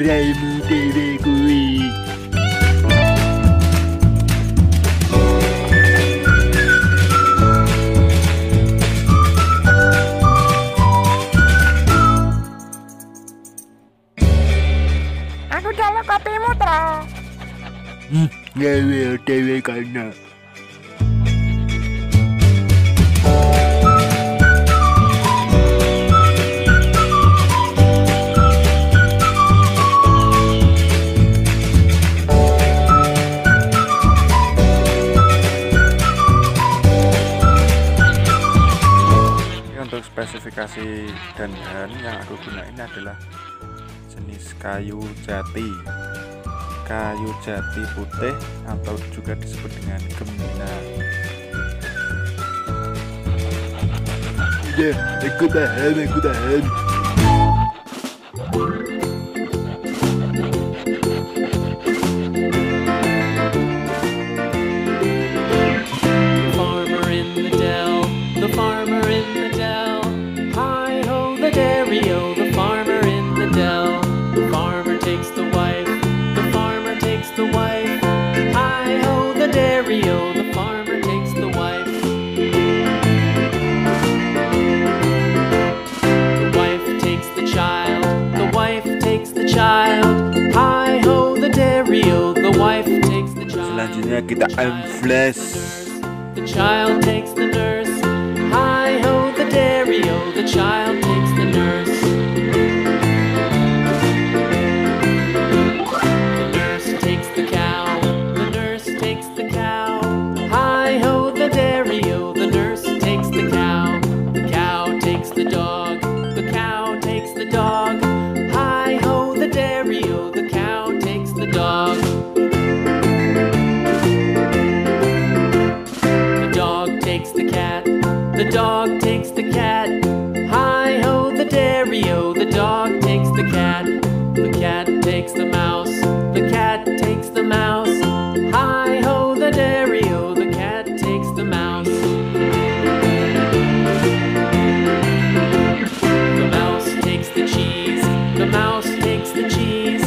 Raimu dewe kuwi. Aku jaluk kopimu, Tro. Gawe dewe kana. Untuk spesifikasi dan bahan yang aku gunain adalah jenis kayu jati putih atau juga disebut dengan gemina. Udah, aku tahan. Selanjutnya kita unflash. The child takes the nurse. Hi ho the dairy-o, the child takes the nurse. The nurse takes the cow. The nurse takes the cow. Hi ho the dairy-o, the nurse takes the cow. The cow takes the dog. The cow takes the dog. Hi ho the dairy-o, the cow takes the dog. The dog takes the cat. Hi ho the dairy-o, the dog takes the cat. The cat takes the mouse. The cat takes the mouse. Hi ho the dairy-o, the cat takes the mouse. The mouse takes the cheese. The mouse takes the cheese.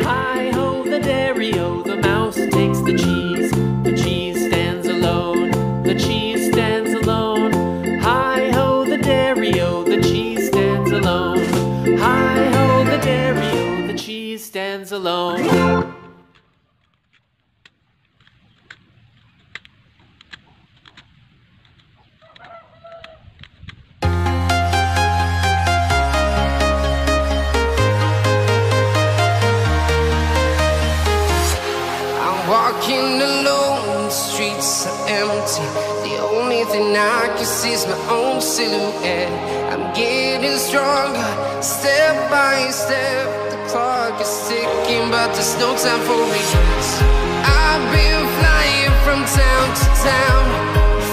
Hi ho the dairy-o, the mouse takes the cheese. The cheese stands alone. The cheese stands alone. Hi ho the dairy-o, the cheese stands alone. Hi ho the dairy-o, the cheese stands alone. I'm walking alone, the streets are empty. The only thing I can see is my own silhouette. I'm getting stronger, step by step. The clock is ticking, but there's no time for regrets. I've been flying from town to town,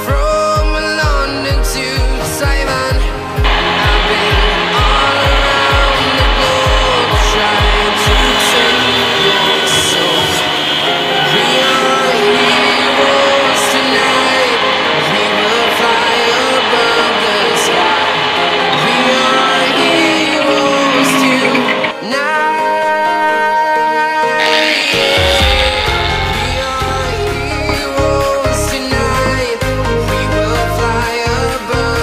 from London to Taiwan. I've been all around the globe, trying to take your soul. We are heroes tonight. We will fly above the sky. We are heroes tonight. We are heroes tonight. We will fly above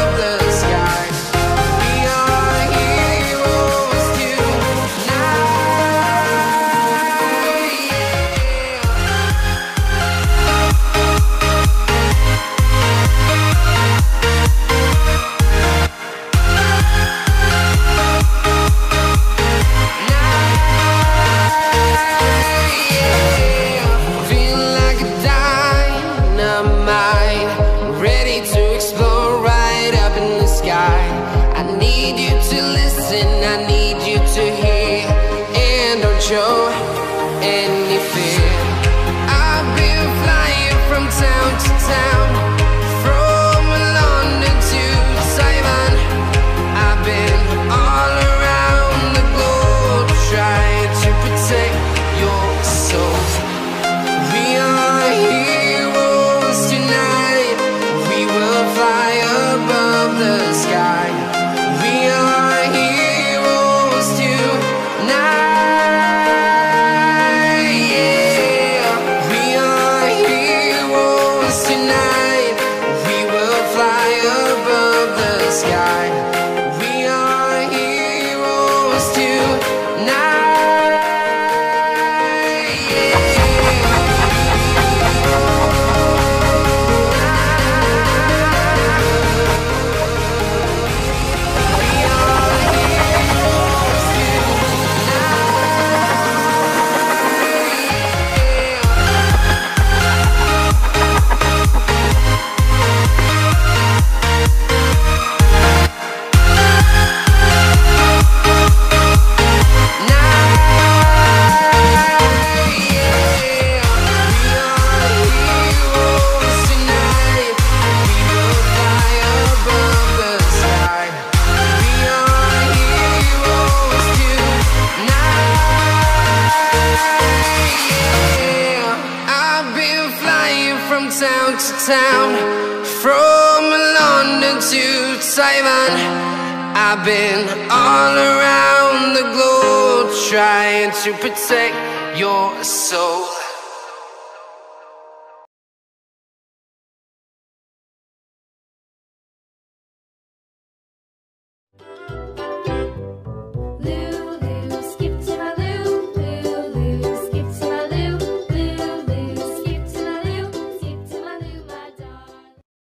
need you to listen, I need you to hear, and don't show any fear. I've been flying from town to town, from London to Taiwan. I've been all around the globe trying to protect your soul. We are heroes tonight, we will fly above the sky. We are heroes tonight, yeah. We are heroes tonight, we will fly above the sky. We are heroes tonight, yeah. Town to town, from London to Taiwan. I've been all around the globe trying to protect your soul.